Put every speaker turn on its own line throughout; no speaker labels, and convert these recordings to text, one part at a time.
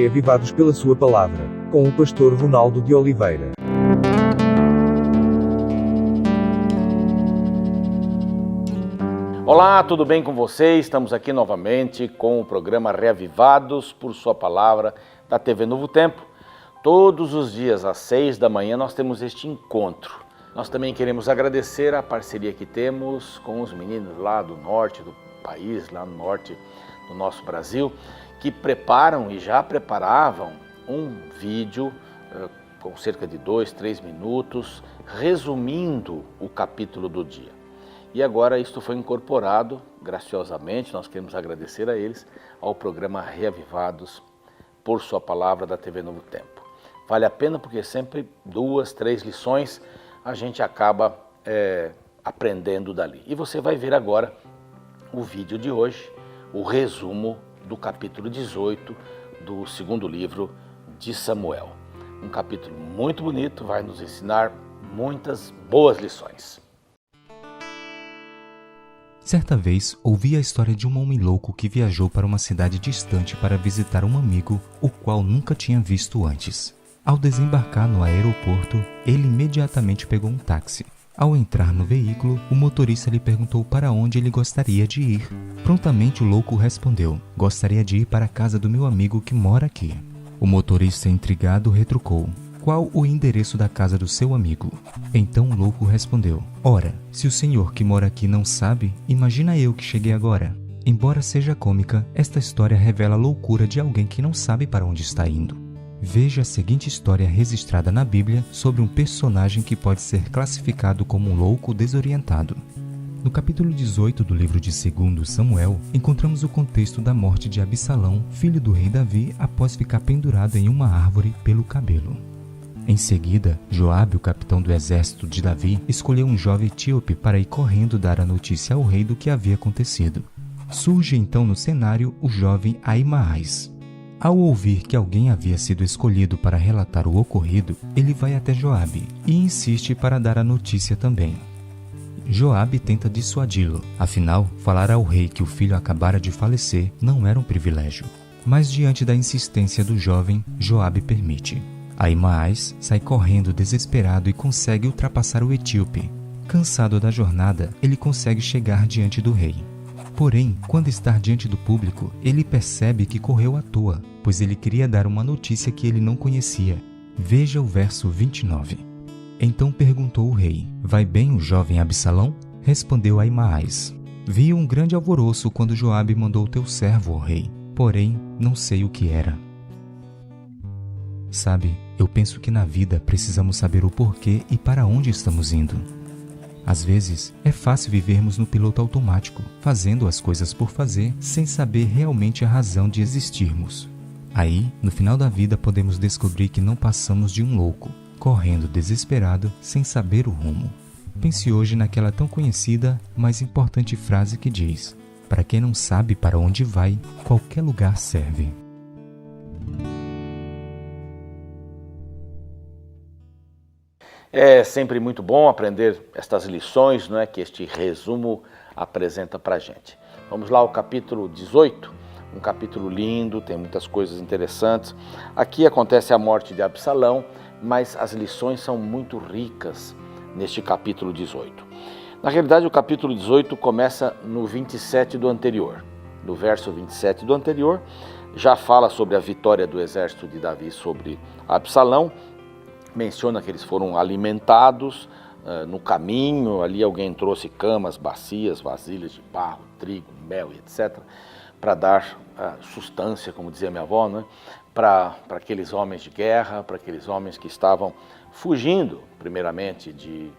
reavivados pela sua palavra, com o pastor Ronaldo de Oliveira.
Olá, tudo bem com vocês? Estamos aqui novamente com o programa Reavivados por Sua Palavra da TV Novo Tempo. Todos os dias às 6 da manhã nós temos este encontro. Nós também queremos agradecer a parceria que temos com os meninos lá do norte do país, lá no norte do nosso Brasil, que preparam e já preparavam um vídeo com cerca de 2-3 minutos, resumindo o capítulo do dia. E agora isto foi incorporado, graciosamente, nós queremos agradecer a eles, ao programa Reavivados por Sua Palavra da TV Novo Tempo. Vale a pena porque sempre 2-3 lições a gente acaba aprendendo dali. E você vai ver agora o vídeo de hoje, o resumo do capítulo 18 do segundo livro de Samuel. Um capítulo muito bonito, vai nos ensinar muitas boas lições.
Certa vez, ouvi a história de um homem louco que viajou para uma cidade distante para visitar um amigo, o qual nunca tinha visto antes. Ao desembarcar no aeroporto, ele imediatamente pegou um táxi. Ao entrar no veículo, o motorista lhe perguntou para onde ele gostaria de ir. Prontamente o louco respondeu: "Gostaria de ir para a casa do meu amigo que mora aqui." O motorista, intrigado, retrucou: "Qual o endereço da casa do seu amigo?" Então o louco respondeu: "Ora, se o senhor que mora aqui não sabe, imagina eu que cheguei agora." Embora seja cômica, esta história revela a loucura de alguém que não sabe para onde está indo. Veja a seguinte história registrada na Bíblia sobre um personagem que pode ser classificado como um louco desorientado. No capítulo 18 do livro de 2 Samuel, encontramos o contexto da morte de Absalão, filho do rei Davi, após ficar pendurado em uma árvore pelo cabelo. Em seguida, Joabe, o capitão do exército de Davi, escolheu um jovem etíope para ir correndo dar a notícia ao rei do que havia acontecido. Surge então no cenário o jovem Aimaas. Ao ouvir que alguém havia sido escolhido para relatar o ocorrido, ele vai até Joabe e insiste para dar a notícia também. Joabe tenta dissuadi-lo, afinal, falar ao rei que o filho acabara de falecer não era um privilégio. Mas diante da insistência do jovem, Joabe permite. Aimaas sai correndo desesperado e consegue ultrapassar o etíope. Cansado da jornada, ele consegue chegar diante do rei. Porém, quando está diante do público, ele percebe que correu à toa, pois ele queria dar uma notícia que ele não conhecia. Veja o verso 29. Então perguntou o rei: "Vai bem o jovem Absalão?" Respondeu Aimaas: "Vi um grande alvoroço quando Joabe mandou teu servo, ó rei, porém não sei o que era." Sabe, eu penso que na vida precisamos saber o porquê e para onde estamos indo. Às vezes, é fácil vivermos no piloto automático, fazendo as coisas por fazer, sem saber realmente a razão de existirmos. Aí, no final da vida, podemos descobrir que não passamos de um louco, correndo desesperado, sem saber o rumo. Pense hoje naquela tão conhecida, mas importante frase que diz: "Para quem não sabe para onde vai, qualquer lugar serve."
É sempre muito bom aprender estas lições, não é, que este resumo apresenta para a gente. Vamos lá ao capítulo 18, um capítulo lindo, tem muitas coisas interessantes. Aqui acontece a morte de Absalão, mas as lições são muito ricas neste capítulo 18. Na realidade, o capítulo 18 começa no 27 do anterior. No verso 27 do anterior, já fala sobre a vitória do exército de Davi sobre Absalão. Menciona que eles foram alimentados no caminho, ali alguém trouxe camas, bacias, vasilhas de barro, trigo, mel, etc., para dar sustância, como dizia minha avó, né? Para aqueles homens de guerra, para aqueles homens que estavam fugindo, primeiramente de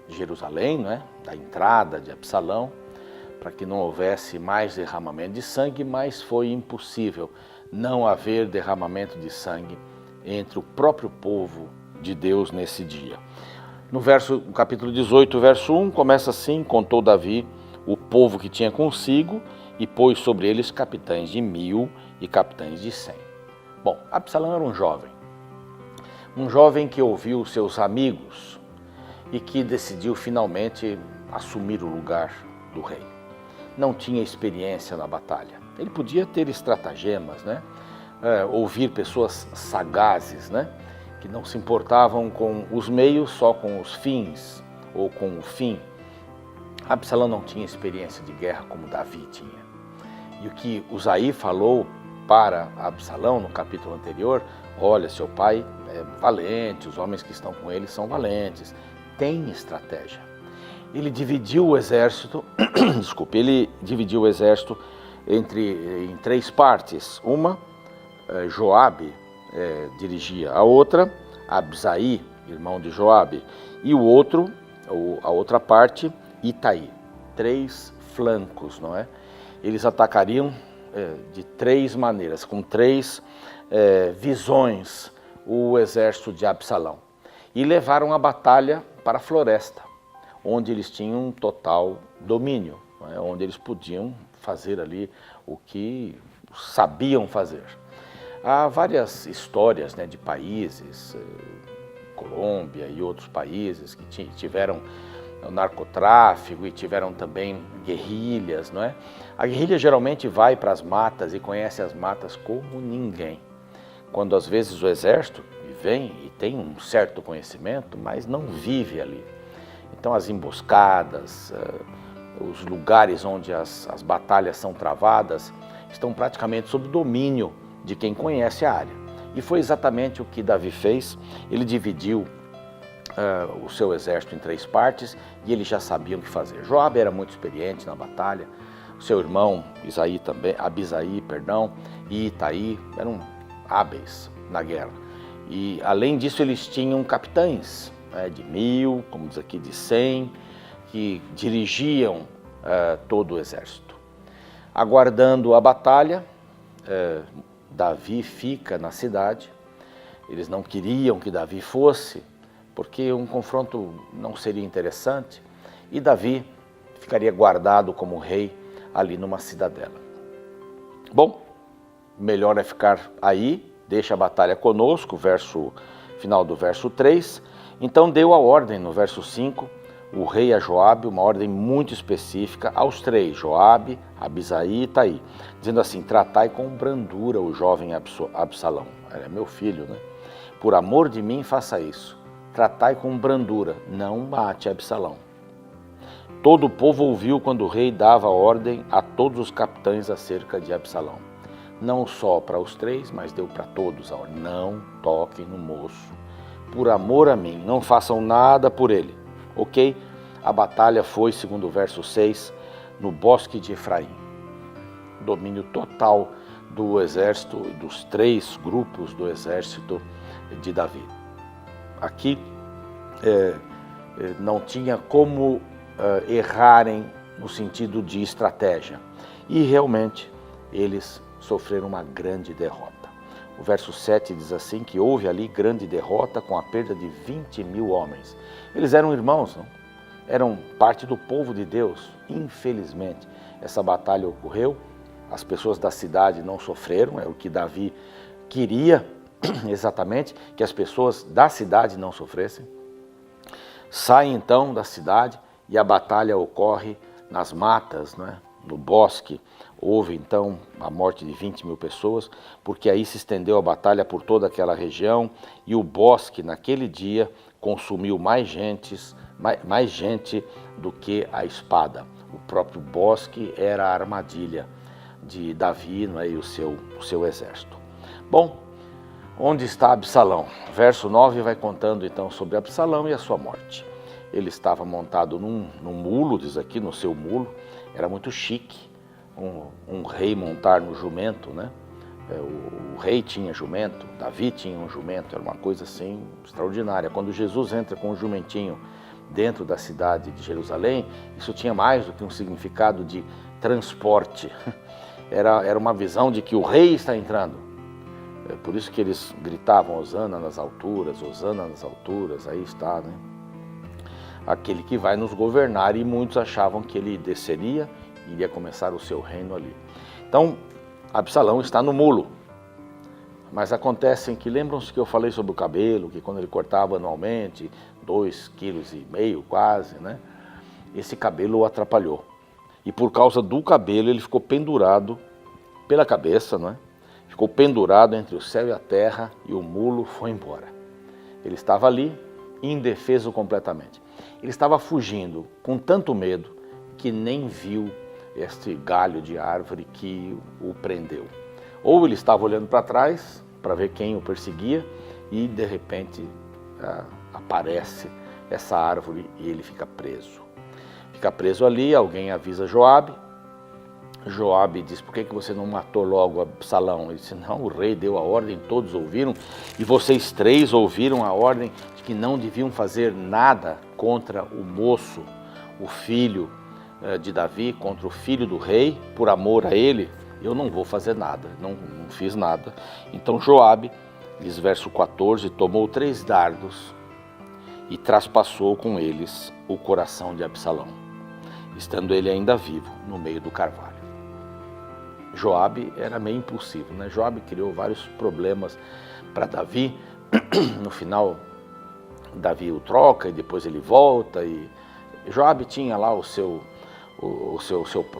Jerusalém, né? Da entrada de Absalão, para que não houvesse mais derramamento de sangue, mas foi impossível não haver derramamento de sangue entre o próprio povo de Deus nesse dia. No capítulo 18, verso 1, começa assim: "Contou Davi o povo que tinha consigo e pôs sobre eles capitães de 1000 e capitães de 100. Bom, Absalão era um jovem que ouviu seus amigos e que decidiu finalmente assumir o lugar do rei. Não tinha experiência na batalha. Ele podia ter estratagemas, né? ouvir pessoas sagazes, né? Que não se importavam com os meios, só com os fins ou com o fim. Absalão não tinha experiência de guerra como Davi tinha. E o que Uzaí falou para Absalão no capítulo anterior: olha, seu pai é valente, os homens que estão com ele são valentes, tem estratégia. Ele dividiu o exército, ele dividiu o exército em 3 partes. Uma, Joabe dirigia, a outra, Abisai, irmão de Joabe, e a outra parte, Itaí. 3 flancos, não é? Eles atacariam de 3 maneiras, com 3 visões, o exército de Absalão. E levaram a batalha para a floresta, onde eles tinham total domínio, não é? Onde eles podiam fazer ali o que sabiam fazer. Há várias histórias, né, de países, Colômbia e outros países que tiveram narcotráfico e tiveram também guerrilhas, não é? A guerrilha geralmente vai para as matas e conhece as matas como ninguém. Quando às vezes o exército vem e tem um certo conhecimento, mas não vive ali. Então as emboscadas, os lugares onde as batalhas são travadas, estão praticamente sob domínio de quem conhece a área. E foi exatamente o que Davi fez. Ele dividiu o seu exército em 3 partes e ele já sabia o que fazer. Joabe era muito experiente na batalha, o seu irmão Abisai, e Itaí eram hábeis na guerra. E além disso eles tinham capitães, né, de 1000, como diz aqui, de 100, que dirigiam todo o exército. Aguardando a batalha, Davi fica na cidade. Eles não queriam que Davi fosse, porque um confronto não seria interessante, e Davi ficaria guardado como rei ali numa cidadela. Bom, melhor é ficar aí, deixa a batalha conosco, final do verso 3. Então deu a ordem no verso 5, o rei a Joabe, uma ordem muito específica aos 3, Joabe, Abisai e Itaí, dizendo assim: tratai com brandura o jovem Absalão. É meu filho, né? Por amor de mim faça isso. Tratai com brandura, não mate Absalão. Todo o povo ouviu quando o rei dava ordem a todos os capitães acerca de Absalão. Não só para os 3, mas deu para todos a ordem: não toquem no moço. Por amor a mim, não façam nada por ele. Ok? A batalha foi, segundo o verso 6, no bosque de Efraim. Domínio total do exército, dos 3 grupos do exército de Davi. Aqui não tinha como errarem no sentido de estratégia. E realmente eles sofreram uma grande derrota. O verso 7 diz assim, que houve ali grande derrota com a perda de 20.000 homens. Eles eram irmãos, não? Eram parte do povo de Deus. Infelizmente, essa batalha ocorreu, as pessoas da cidade não sofreram, é o que Davi queria exatamente, que as pessoas da cidade não sofressem. Saem então da cidade e a batalha ocorre nas matas, não é? No bosque. Houve então a morte de 20.000 pessoas, porque aí se estendeu a batalha por toda aquela região e o bosque naquele dia consumiu mais gente do que a espada. O próprio bosque era a armadilha de Davi, não é? E o seu exército. Bom, onde está Absalão? Verso 9 vai contando então sobre Absalão e a sua morte. Ele estava montado num mulo, diz aqui, no seu mulo. Era muito chique um rei montar no jumento, né? O rei tinha jumento, Davi tinha um jumento, era uma coisa assim extraordinária. Quando Jesus entra com um jumentinho dentro da cidade de Jerusalém, isso tinha mais do que um significado de transporte. Era uma visão de que o rei está entrando. É por isso que eles gritavam Hosana nas alturas, aí está, né? Aquele que vai nos governar, e muitos achavam que ele desceria e iria começar o seu reino ali. Então, Absalão está no mulo. Mas acontece que, lembram-se que eu falei sobre o cabelo, que quando ele cortava anualmente, 2,5 kg quase, né? Esse cabelo o atrapalhou. E por causa do cabelo ele ficou pendurado pela cabeça, não é? ficou pendurado entre o céu e a terra e o mulo foi embora. Ele estava ali, indefeso completamente. Ele estava fugindo com tanto medo que nem viu este galho de árvore que o prendeu. Ou ele estava olhando para trás para ver quem o perseguia e de repente aparece essa árvore e ele fica preso. Fica preso ali, alguém avisa Joabe. Joabe diz: por que você não matou logo Absalão? Ele disse: não, o rei deu a ordem, todos ouviram, e vocês três ouviram a ordem de que não deviam fazer nada contra o moço, o filho de Davi, contra o filho do rei, por amor a ele. Eu não vou fazer nada, não fiz nada. Então Joabe, diz verso 14, tomou 3 dardos e traspassou com eles o coração de Absalão, estando ele ainda vivo no meio do carvalho. Joabe era meio impulsivo, né? Joabe criou vários problemas para Davi. No final, Davi o troca e depois ele volta. E Joabe tinha lá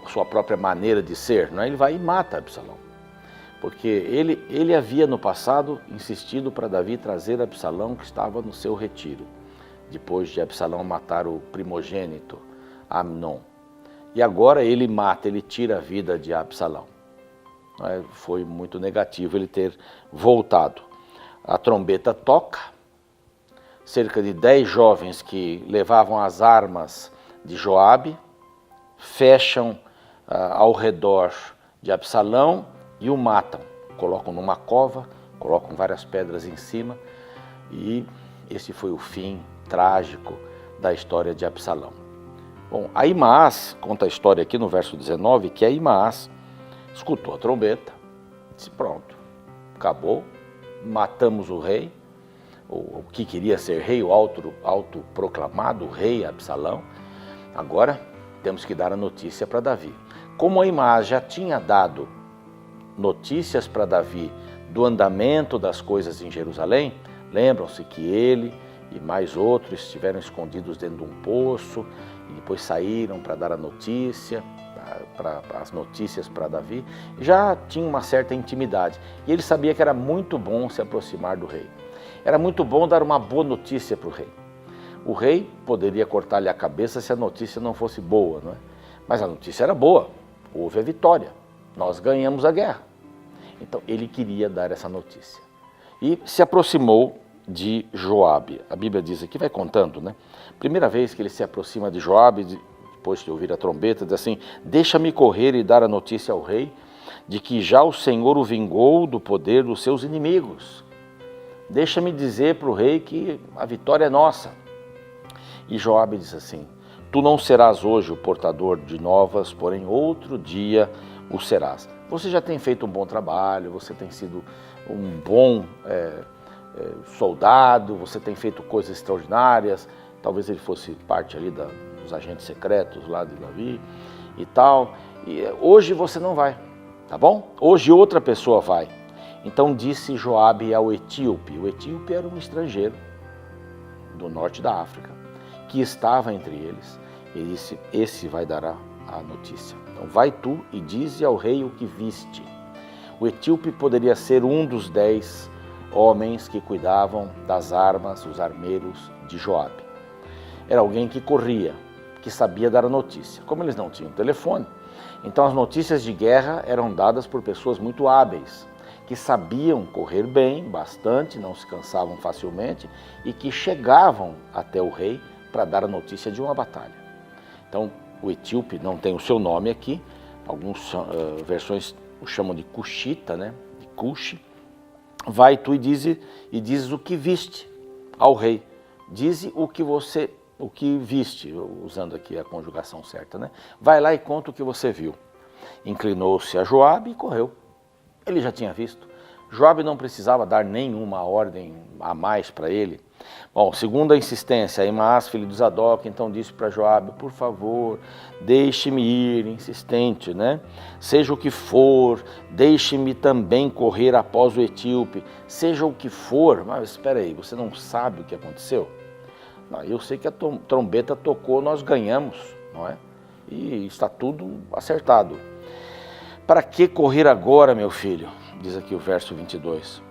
sua própria maneira de ser, né? Ele vai e mata Absalão, porque ele havia no passado insistido para Davi trazer Absalão, que estava no seu retiro, depois de Absalão matar o primogênito Amnon. E agora ele mata, ele tira a vida de Absalão. Foi muito negativo ele ter voltado. A trombeta toca, cerca de 10 jovens que levavam as armas de Joabe fecham ao redor de Absalão e o matam. Colocam numa cova, colocam várias pedras em cima, e esse foi o fim trágico da história de Absalão. Bom, Ahimaás conta a história aqui no verso 19, que Ahimaás escutou a trombeta, disse: pronto, acabou, matamos o rei, o que queria ser rei, o autoproclamado rei Absalão. Agora temos que dar a notícia para Davi. Como Ahimaás já tinha dado notícias para Davi do andamento das coisas em Jerusalém, lembram-se que ele e mais outros estiveram escondidos dentro de um poço e depois saíram para dar a notícia, as notícias para Davi. Já tinha uma certa intimidade e ele sabia que era muito bom se aproximar do rei. Era muito bom dar uma boa notícia para o rei. O rei poderia cortar-lhe a cabeça se a notícia não fosse boa, não é? Mas a notícia era boa, houve a vitória, nós ganhamos a guerra. Então ele queria dar essa notícia e se aproximou de Joabe. A Bíblia diz aqui, vai contando, né? Primeira vez que ele se aproxima de Joabe, depois de ouvir a trombeta, diz assim: deixa-me correr e dar a notícia ao rei de que já o Senhor o vingou do poder dos seus inimigos. Deixa-me dizer para o rei que a vitória é nossa. E Joabe diz assim: tu não serás hoje o portador de novas, porém outro dia o serás. Você já tem feito um bom trabalho, você tem sido um bom soldado, você tem feito coisas extraordinárias. Talvez ele fosse parte ali dos agentes secretos lá de Davi e tal. E hoje você não vai, tá bom? Hoje outra pessoa vai. Então disse Joabe ao etíope. O etíope era um estrangeiro do norte da África, que estava entre eles. Ele disse: esse vai dar a notícia. Então vai tu e dize ao rei o que viste. O etíope poderia ser um dos 10 homens que cuidavam das armas, os armeiros de Joabe. Era alguém que corria, que sabia dar a notícia. Como eles não tinham telefone, então as notícias de guerra eram dadas por pessoas muito hábeis, que sabiam correr bem, bastante, não se cansavam facilmente e que chegavam até o rei para dar a notícia de uma batalha. Então, o etíope não tem o seu nome aqui, algumas versões o chamam de Cushita, né? De Cushi. Vai tu e dizes o que viste ao rei. Dize o que viste, usando aqui a conjugação certa, né? Vai lá e conta o que você viu. Inclinou-se a Joabe e correu. Ele já tinha visto. Joabe não precisava dar nenhuma ordem a mais para ele. Bom, segundo a insistência, Ahimaás, filho de Zadok, então disse para Joabe: por favor, deixe-me ir, insistente, né? Seja o que for, deixe-me também correr após o etíope. Seja o que for, mas espera aí, você não sabe o que aconteceu? Não, eu sei que a trombeta tocou, nós ganhamos, não é? E está tudo acertado. Para que correr agora, meu filho? diz aqui o verso 22,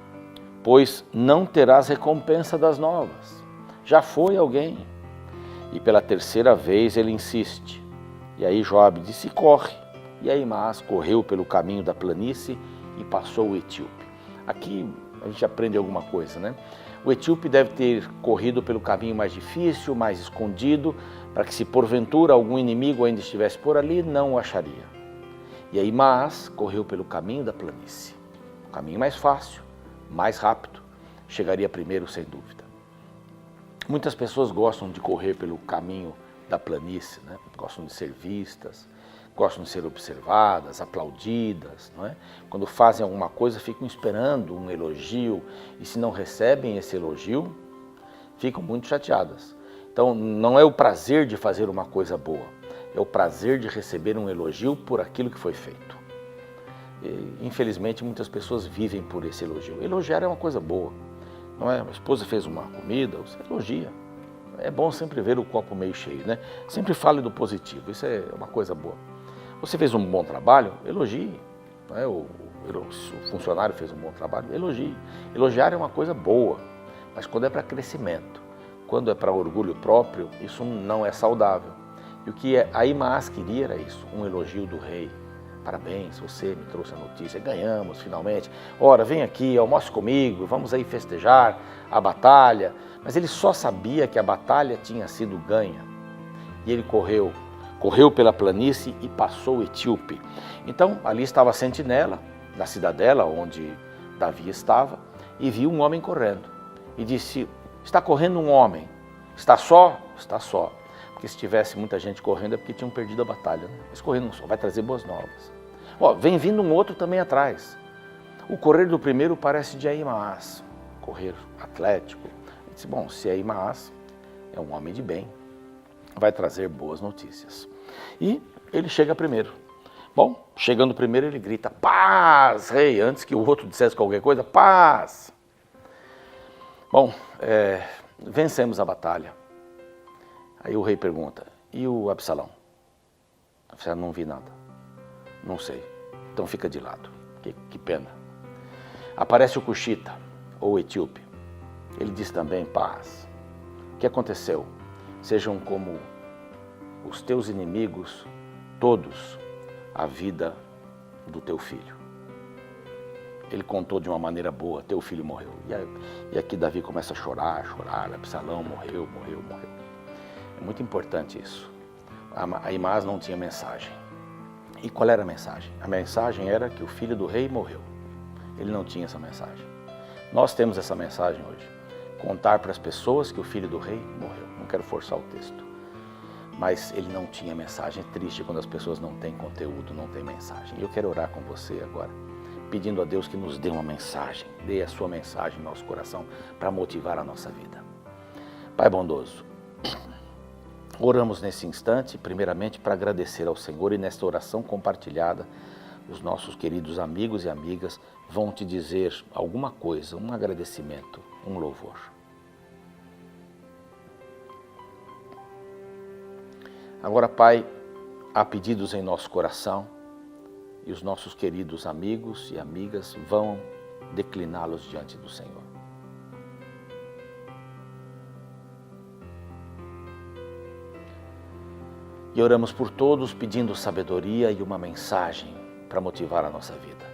pois não terás recompensa das novas. Já foi alguém. E pela terceira vez ele insiste. E aí Joabe disse, corre. E aí Ahimaás correu pelo caminho da planície e passou o etíope. Aqui a gente aprende alguma coisa, né? O etíope deve ter corrido pelo caminho mais difícil, mais escondido, para que se porventura algum inimigo ainda estivesse por ali, não o acharia. E aí Ahimaás correu pelo caminho da planície. O caminho mais fácil, mais rápido, chegaria primeiro sem dúvida. Muitas pessoas gostam de correr pelo caminho da planície, né? Gostam de ser vistas, gostam de ser observadas, aplaudidas, não é? Quando fazem alguma coisa, ficam esperando um elogio e se não recebem esse elogio, ficam muito chateadas. Então, não é o prazer de fazer uma coisa boa, é o prazer de receber um elogio por aquilo que foi feito. E, infelizmente, muitas pessoas vivem por esse elogio. Elogiar é uma coisa boa, não é? A esposa fez uma comida, você elogia. É bom sempre ver o copo meio cheio, né? Sempre fale do positivo, isso é uma coisa boa. Você fez um bom trabalho, elogie. Não é? O funcionário fez um bom trabalho, elogie. Elogiar é uma coisa boa, mas quando é para crescimento, quando é para orgulho próprio, isso não é saudável. E o que Ahimaás queria era isso, um elogio do rei. Parabéns, você me trouxe a notícia, ganhamos finalmente. Ora, vem aqui, almoce comigo, vamos aí festejar a batalha. Mas ele só sabia que a batalha tinha sido ganha. E ele correu pela planície e passou o etíope. Então, ali estava a sentinela da cidadela, onde Davi estava, e viu um homem correndo. E disse, está correndo um homem, está só? Está só. Porque se tivesse muita gente correndo é porque tinham perdido a batalha, né? Mas correndo só, vai trazer boas novas. Ó, vem vindo um outro também atrás. O correr do primeiro parece de Ahimaás, correr atlético. Ele disse, bom, se Ahimaás é um homem de bem, vai trazer boas notícias. E ele chega primeiro. Bom, chegando primeiro ele grita, paz, rei, antes que o outro dissesse qualquer coisa, paz. Bom, vencemos a batalha. Aí o rei pergunta, e o Absalão? Absalão, não vi nada, não sei, então fica de lado, que pena. Aparece o Cuxita, ou o etíope, ele diz também, paz. O que aconteceu? Sejam como os teus inimigos, todos, a vida do teu filho. Ele contou de uma maneira boa, teu filho morreu. E aqui Davi começa a chorar, Absalão morreu. É muito importante isso. Ahimaás não tinha mensagem. E qual era a mensagem? A mensagem era que o filho do rei morreu. Ele não tinha essa mensagem. Nós temos essa mensagem hoje. Contar para as pessoas que o filho do rei morreu. Não quero forçar o texto. Mas ele não tinha mensagem. É triste quando as pessoas não têm conteúdo, não têm mensagem. E eu quero orar com você agora, pedindo a Deus que nos dê uma mensagem. Dê a sua mensagem no nosso coração para motivar a nossa vida. Pai bondoso, oramos nesse instante, primeiramente para agradecer ao Senhor, e nesta oração compartilhada, os nossos queridos amigos e amigas vão te dizer alguma coisa, um agradecimento, um louvor. Agora, Pai, há pedidos em nosso coração e os nossos queridos amigos e amigas vão decliná-los diante do Senhor. E oramos por todos pedindo sabedoria e uma mensagem para motivar a nossa vida.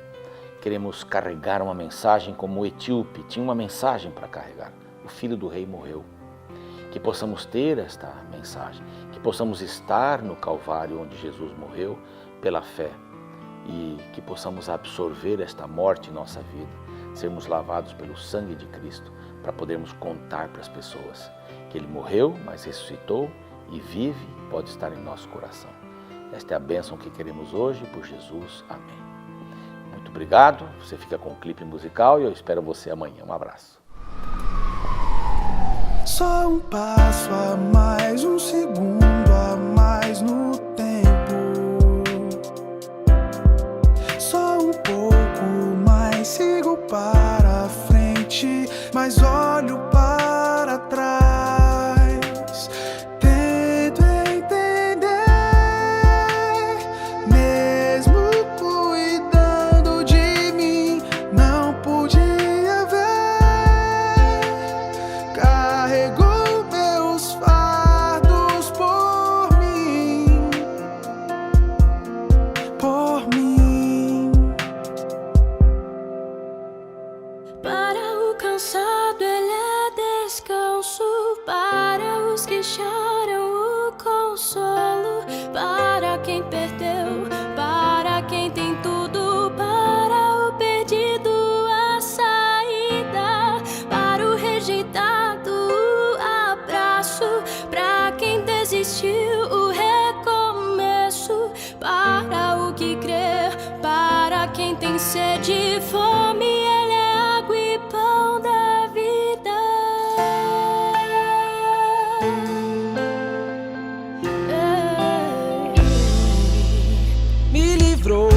Queremos carregar uma mensagem como o etíope tinha uma mensagem para carregar. O filho do rei morreu. Que possamos ter esta mensagem, que possamos estar no Calvário onde Jesus morreu pela fé e que possamos absorver esta morte em nossa vida, sermos lavados pelo sangue de Cristo para podermos contar para as pessoas que Ele morreu, mas ressuscitou e vive, pode estar em nosso coração. Esta é a bênção que queremos hoje por Jesus. Amém. Muito obrigado, você fica com o clipe musical e eu espero você amanhã. Um abraço.
Só um passo a mais, um segundo a mais no tempo. Só um pouco mais, sigo para frente, mas olho para trás. Tento entender, mesmo cuidando de mim,
que crer. Para quem tem sede e fome, Ele é água e pão da vida.
Me livrou